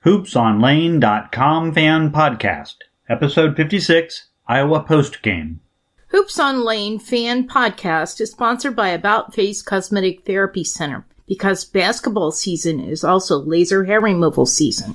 HoopsOnLane.com Fan Podcast, Episode 56, Iowa Postgame. Hoops on Lane Fan Podcast is sponsored by About Face Cosmetic Therapy Center, because basketball season is also laser hair removal season.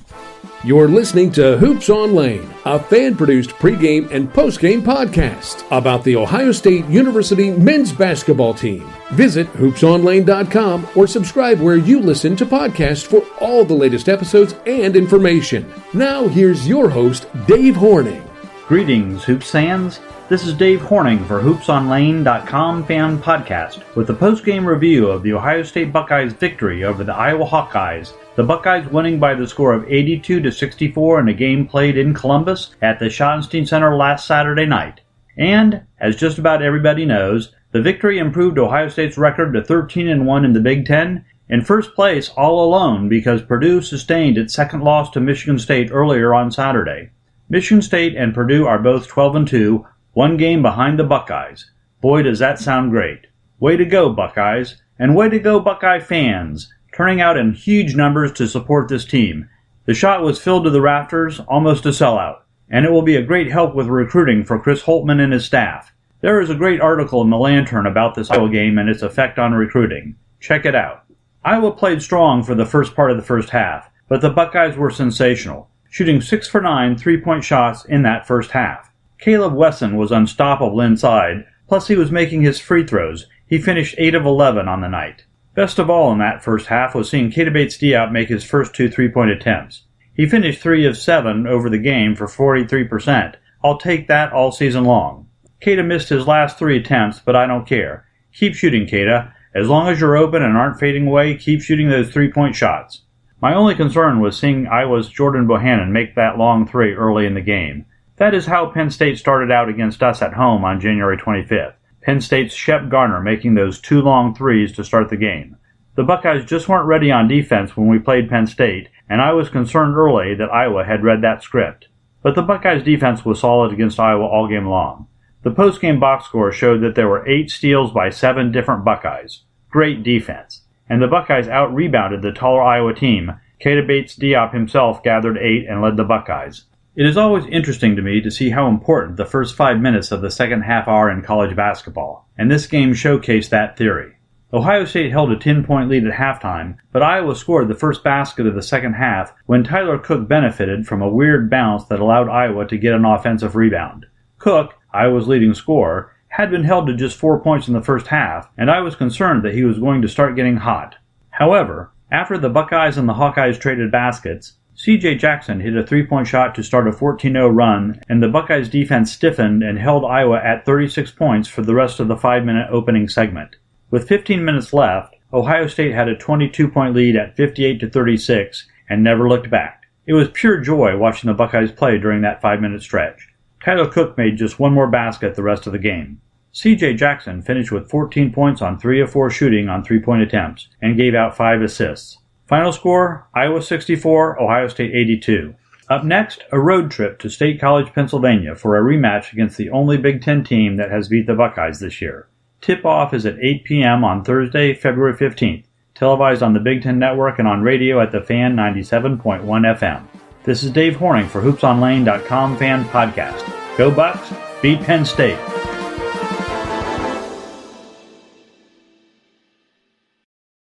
You're listening to Hoops on Lane, a fan-produced pregame and postgame podcast about the Ohio State University men's basketball team. Visit hoopsonlane.com or subscribe where you listen to podcasts for all the latest episodes and information. Now here's your host, Dave Horning. Greetings, Hoops fans. This is Dave Horning for HoopsOnLane.com Fan Podcast with a postgame review of the Ohio State Buckeyes' victory over the Iowa Hawkeyes. The Buckeyes winning by the score of 82-64 in a game played in Columbus at the Schottenstein Center last Saturday night. And, as just about everybody knows, the victory improved Ohio State's record to 13-1 in the Big Ten, in first place all alone because Purdue sustained its second loss to Michigan State earlier on Saturday. Michigan State and Purdue are both 12-2, one game behind the Buckeyes. Boy, does that sound great. Way to go, Buckeyes, and way to go, Buckeye fans, turning out in huge numbers to support this team. The Schott was filled to the rafters, almost a sellout, and it will be a great help with recruiting for Chris Holtmann and his staff. There is a great article in the Lantern about this Iowa game and its effect on recruiting. Check it out. Iowa played strong for the first part of the first half, but the Buckeyes were sensational, shooting 6 for 9 three-point shots in that first half. Caleb Wesson was unstoppable inside, plus he was making his free throws. He finished 8 of 11 on the night. Best of all in that first half was seeing Keita Bates-Diop make his first 2 three-point attempts. He finished 3 of 7 over the game for 43%. I'll take that all season long. Keita missed his last 3 attempts, but I don't care. Keep shooting, Keita. As long as you're open and aren't fading away, keep shooting those three-point shots. My only concern was seeing Iowa's Jordan Bohannon make that long 3 early in the game. That is how Penn State started out against us at home on January 25th. Penn State's Shep Garner making those 2 long threes to start the game. The Buckeyes just weren't ready on defense when we played Penn State, and I was concerned early that Iowa had read that script. But the Buckeyes' defense was solid against Iowa all game long. The post-game box score showed that there were 8 steals by 7 different Buckeyes. Great defense. And the Buckeyes out-rebounded the taller Iowa team. Keita Bates-Diop himself gathered 8 and led the Buckeyes. It is always interesting to me to see how important the first 5 minutes of the second half are in college basketball, and this game showcased that theory. Ohio State held a 10-point lead at halftime, but Iowa scored the first basket of the second half when Tyler Cook benefited from a weird bounce that allowed Iowa to get an offensive rebound. Cook, Iowa's leading scorer, had been held to just 4 points in the first half, and I was concerned that he was going to start getting hot. However, after the Buckeyes and the Hawkeyes traded baskets, C.J. Jackson hit a 3-point shot to start a 14-0 run, and the Buckeyes' defense stiffened and held Iowa at 36 points for the rest of the 5-minute opening segment. With 15 minutes left, Ohio State had a 22-point lead at 58-36 and never looked back. It was pure joy watching the Buckeyes play during that 5-minute stretch. Tyler Cook made just one more basket the rest of the game. C.J. Jackson finished with 14 points on 3 of 4 shooting on 3-point attempts and gave out 5 assists. Final score, Iowa 64, Ohio State 82. Up next, a road trip to State College, Pennsylvania for a rematch against the only Big Ten team that has beat the Buckeyes this year. Tip-off is at 8 p.m. on Thursday, February 15th, televised on the Big Ten Network and on radio at the Fan 97.1 FM. This is Dave Horning for HoopsOnLane.com Fan Podcast. Go Bucks, beat Penn State.